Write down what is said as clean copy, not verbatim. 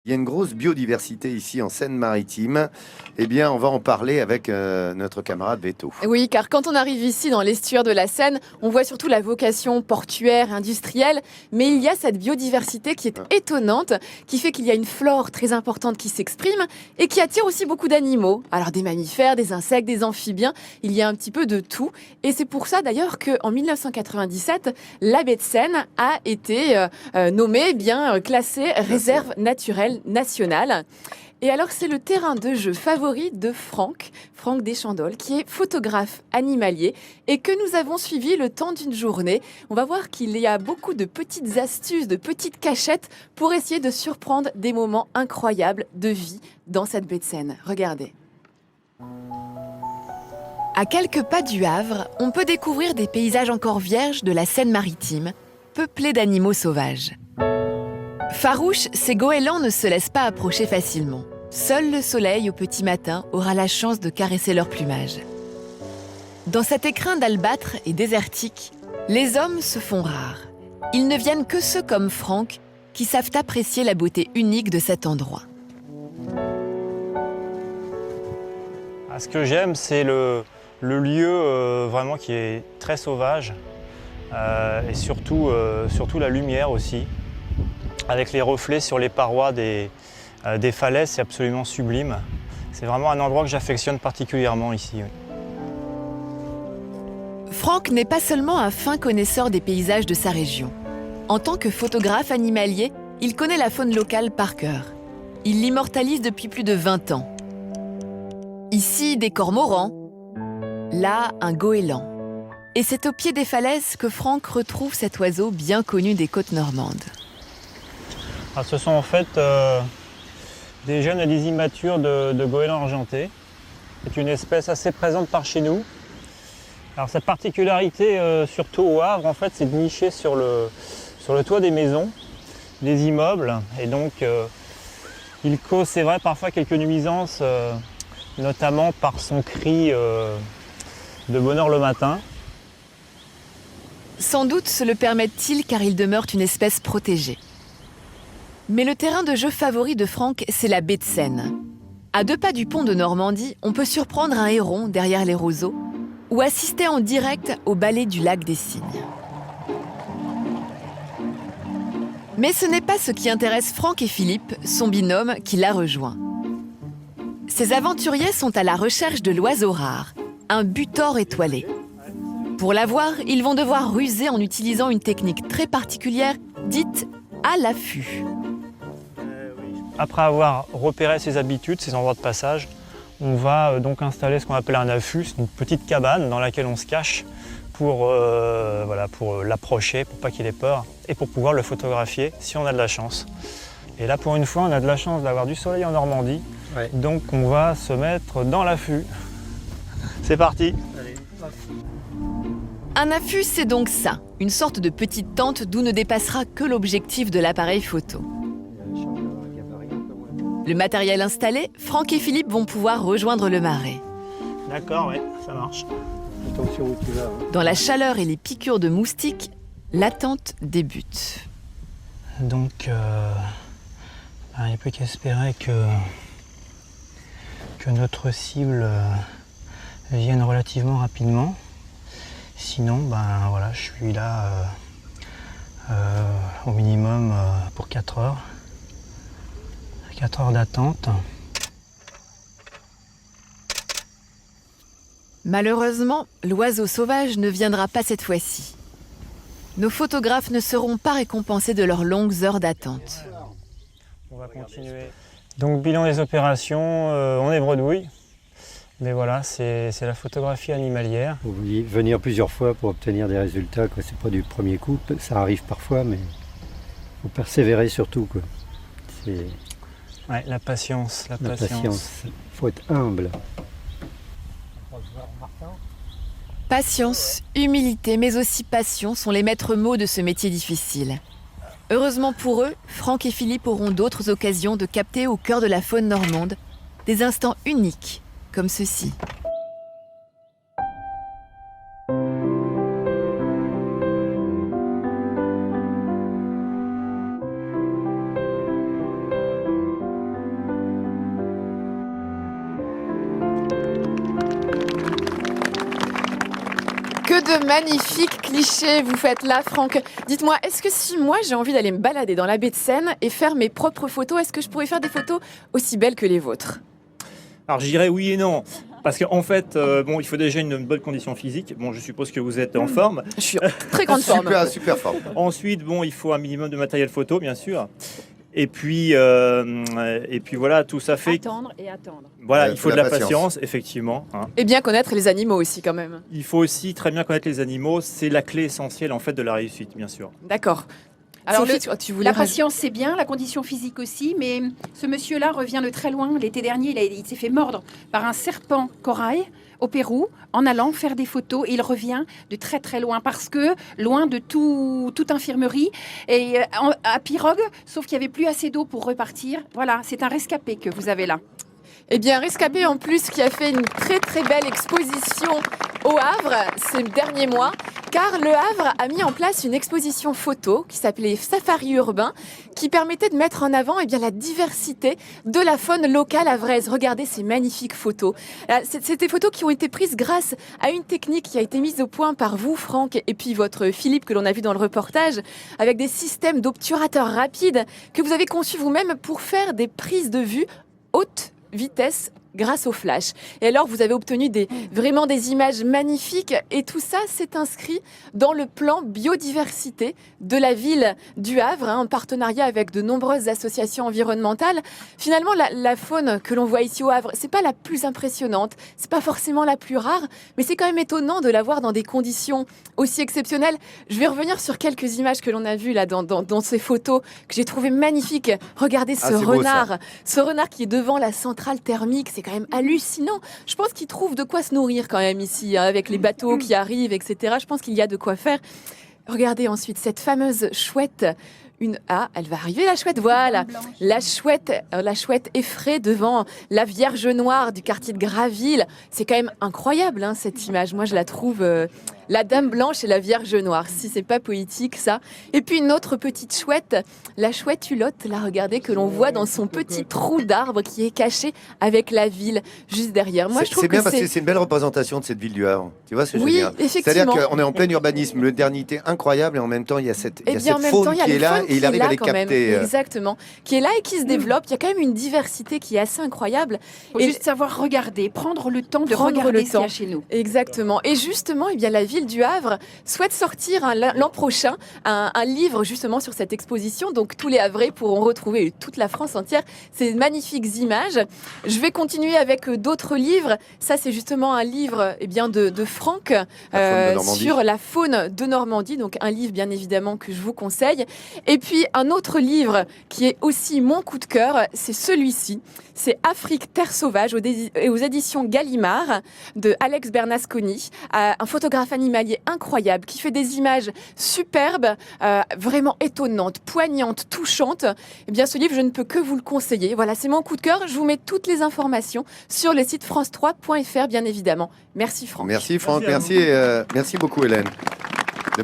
Il y a une grosse biodiversité ici en Seine-Maritime. Eh bien, on va en parler avec notre camarade Veto. Oui, car quand on arrive ici dans l'estuaire de la Seine, on voit surtout la vocation portuaire, industrielle, mais il y a cette biodiversité qui est étonnante, qui fait qu'il y a une flore très importante qui s'exprime et qui attire aussi beaucoup d'animaux. Alors des mammifères, des insectes, des amphibiens, il y a un petit peu de tout. Et c'est pour ça d'ailleurs qu'en 1997, la baie de Seine a été nommée, classée réserve naturelle nationale. Et alors, c'est le terrain de jeu favori de Franck Deschandolle, qui est photographe animalier et que nous avons suivi le temps d'une journée. On va voir qu'il y a beaucoup de petites astuces, de petites cachettes pour essayer de surprendre des moments incroyables de vie dans cette baie de Seine. Regardez. À quelques pas du Havre, on peut découvrir des paysages encore vierges de la Seine-Maritime, peuplés d'animaux sauvages. Farouches, ces goélands ne se laissent pas approcher facilement. Seul le soleil au petit matin aura la chance de caresser leur plumage. Dans cet écrin d'albâtre et désertique, les hommes se font rares. Ils ne viennent que ceux comme Franck qui savent apprécier la beauté unique de cet endroit. Ce que j'aime, c'est le lieu vraiment qui est très sauvage et surtout la lumière aussi. Avec les reflets sur les parois des falaises, c'est absolument sublime. C'est vraiment un endroit que j'affectionne particulièrement ici. Oui. Franck n'est pas seulement un fin connaisseur des paysages de sa région. En tant que photographe animalier, il connaît la faune locale par cœur. Il l'immortalise depuis plus de 20 ans. Ici, des cormorans. Là, un goéland. Et c'est au pied des falaises que Franck retrouve cet oiseau bien connu des côtes normandes. Alors, ce sont en fait des jeunes alisies immatures de goéland argenté. C'est une espèce assez présente par chez nous. Alors sa particularité, surtout au Havre, en fait, c'est de nicher sur le toit des maisons, des immeubles. Et donc, il cause, c'est vrai, parfois quelques nuisances, notamment par son cri de bonne heure le matin. Sans doute se le permettent-ils car il demeure une espèce protégée. Mais le terrain de jeu favori de Franck, c'est la baie de Seine. À 2 pas du pont de Normandie, on peut surprendre un héron derrière les roseaux ou assister en direct au ballet du lac des Cygnes. Mais ce n'est pas ce qui intéresse Franck et Philippe, son binôme, qui l'a rejoint. Ces aventuriers sont à la recherche de l'oiseau rare, un butor étoilé. Pour l'avoir, ils vont devoir ruser en utilisant une technique très particulière dite à l'affût. Après avoir repéré ses habitudes, ses endroits de passage, on va donc installer ce qu'on appelle un affût, c'est une petite cabane dans laquelle on se cache pour l'approcher, pour pas qu'il ait peur, et pour pouvoir le photographier si on a de la chance. Et là, pour une fois, on a de la chance d'avoir du soleil en Normandie, donc on va se mettre dans l'affût. C'est parti. Allez. Un affût, c'est donc ça, une sorte de petite tente d'où ne dépassera que l'objectif de l'appareil photo. Le matériel installé, Franck et Philippe vont pouvoir rejoindre le marais. D'accord, oui, ça marche. Attention où tu vas. Dans la chaleur et les piqûres de moustiques, l'attente débute. Donc, il n'y a plus qu'à espérer que notre cible vienne relativement rapidement. Sinon, je suis là au minimum pour 4 heures. 4 heures d'attente. Malheureusement, l'oiseau sauvage ne viendra pas cette fois-ci. Nos photographes ne seront pas récompensés de leurs longues heures d'attente. On va continuer. Donc, bilan des opérations, on est bredouille. Mais voilà, c'est la photographie animalière. Il faut venir plusieurs fois pour obtenir des résultats. C'est pas du premier coup, ça arrive parfois, mais il faut persévérer surtout. Ouais, la patience. La patience. Il faut être humble. Patience, humilité, mais aussi passion sont les maîtres mots de ce métier difficile. Heureusement pour eux, Franck et Philippe auront d'autres occasions de capter au cœur de la faune normande des instants uniques comme ceux-ci. de magnifiques clichés vous faites là, Franck. Dites-moi, est-ce que si moi j'ai envie d'aller me balader dans la baie de Seine et faire mes propres photos, est-ce que je pourrais faire des photos aussi belles que les vôtres? Alors je dirais oui et non. Parce qu'en fait, il faut déjà une bonne condition physique. Bon, je suppose que vous êtes en forme. Je suis en très grande forme. Super forme. Ensuite, il faut un minimum de matériel photo, bien sûr. Et puis voilà, tout ça fait. Attendre et attendre. Voilà, Ouais, il faut de la patience, effectivement. Hein. Et bien connaître les animaux aussi quand même. Il faut aussi très bien connaître les animaux. C'est la clé essentielle en fait de la réussite, bien sûr. D'accord. Alors, Sophie, tu voulais la patience, c'est bien, la condition physique aussi, mais ce monsieur-là revient de très loin. L'été dernier, il s'est fait mordre par un serpent corail au Pérou en allant faire des photos. Et il revient de très très loin parce que loin de toute infirmerie et à pirogue, sauf qu'il n'y avait plus assez d'eau pour repartir. Voilà, c'est un rescapé que vous avez là. Eh bien, rescapé en plus qui a fait une très très belle exposition au Havre ces derniers mois, car le Havre a mis en place une exposition photo qui s'appelait Safari Urbain, qui permettait de mettre en avant la diversité de la faune locale havraise. Regardez ces magnifiques photos. C'est des photos qui ont été prises grâce à une technique qui a été mise au point par vous, Franck, et puis votre Philippe, que l'on a vu dans le reportage, avec des systèmes d'obturateurs rapides que vous avez conçus vous-même pour faire des prises de vue haute vitesse grâce au flash. Et alors, vous avez obtenu vraiment des images magnifiques et tout ça s'est inscrit dans le plan biodiversité de la ville du Havre, en partenariat avec de nombreuses associations environnementales. Finalement, la faune que l'on voit ici au Havre, c'est pas la plus impressionnante, c'est pas forcément la plus rare, mais c'est quand même étonnant de la voir dans des conditions aussi exceptionnelles. Je vais revenir sur quelques images que l'on a vues là dans ces photos que j'ai trouvées magnifiques. Regardez ce renard, ce renard qui est devant la centrale thermique, c'est quand même hallucinant. Je pense qu'ils trouvent de quoi se nourrir quand même ici, avec les bateaux qui arrivent, etc. Je pense qu'il y a de quoi faire. Regardez ensuite cette fameuse chouette. Elle va arriver la chouette, voilà. La chouette effraie devant la Vierge Noire du quartier de Graville. C'est quand même incroyable cette image. Moi je la trouve... la Dame Blanche et la Vierge Noire, si c'est pas poétique ça. Et puis une autre petite chouette, la chouette Hulotte, là regardez, que l'on voit dans son petit trou d'arbre qui est caché avec la ville juste derrière. Moi je trouve c'est bien que parce que c'est une belle représentation de cette ville du Havre. Tu vois ce que je veux dire? Effectivement. C'est-à-dire qu'on est en plein urbanisme, une modernité incroyable et en même temps il y a cette faune qui est là et il arrive à les capter. Exactement, qui est là et qui se développe. Il y a quand même une diversité qui est assez incroyable. Il faut juste savoir regarder, prendre le temps de regarder ce qu'il y a chez nous. Exactement. Et justement, la ville du Havre souhaite sortir l'an prochain un livre justement sur cette exposition. Donc tous les Havrais pourront retrouver, toute la France entière, ces magnifiques images. Je vais continuer avec d'autres livres. Ça, c'est justement un livre de Franck sur la faune de Normandie. Donc un livre bien évidemment que je vous conseille. Et puis un autre livre qui est aussi mon coup de cœur, c'est celui-ci. C'est Afrique, terre sauvage aux éditions Gallimard de Alex Bernasconi, un photographe animalier incroyable qui fait des images superbes, vraiment étonnantes, poignantes, touchantes. Eh bien, ce livre, je ne peux que vous le conseiller. Voilà, c'est mon coup de cœur. Je vous mets toutes les informations sur le site france3.fr, bien évidemment. Merci Franck. Merci Franck, merci beaucoup Hélène.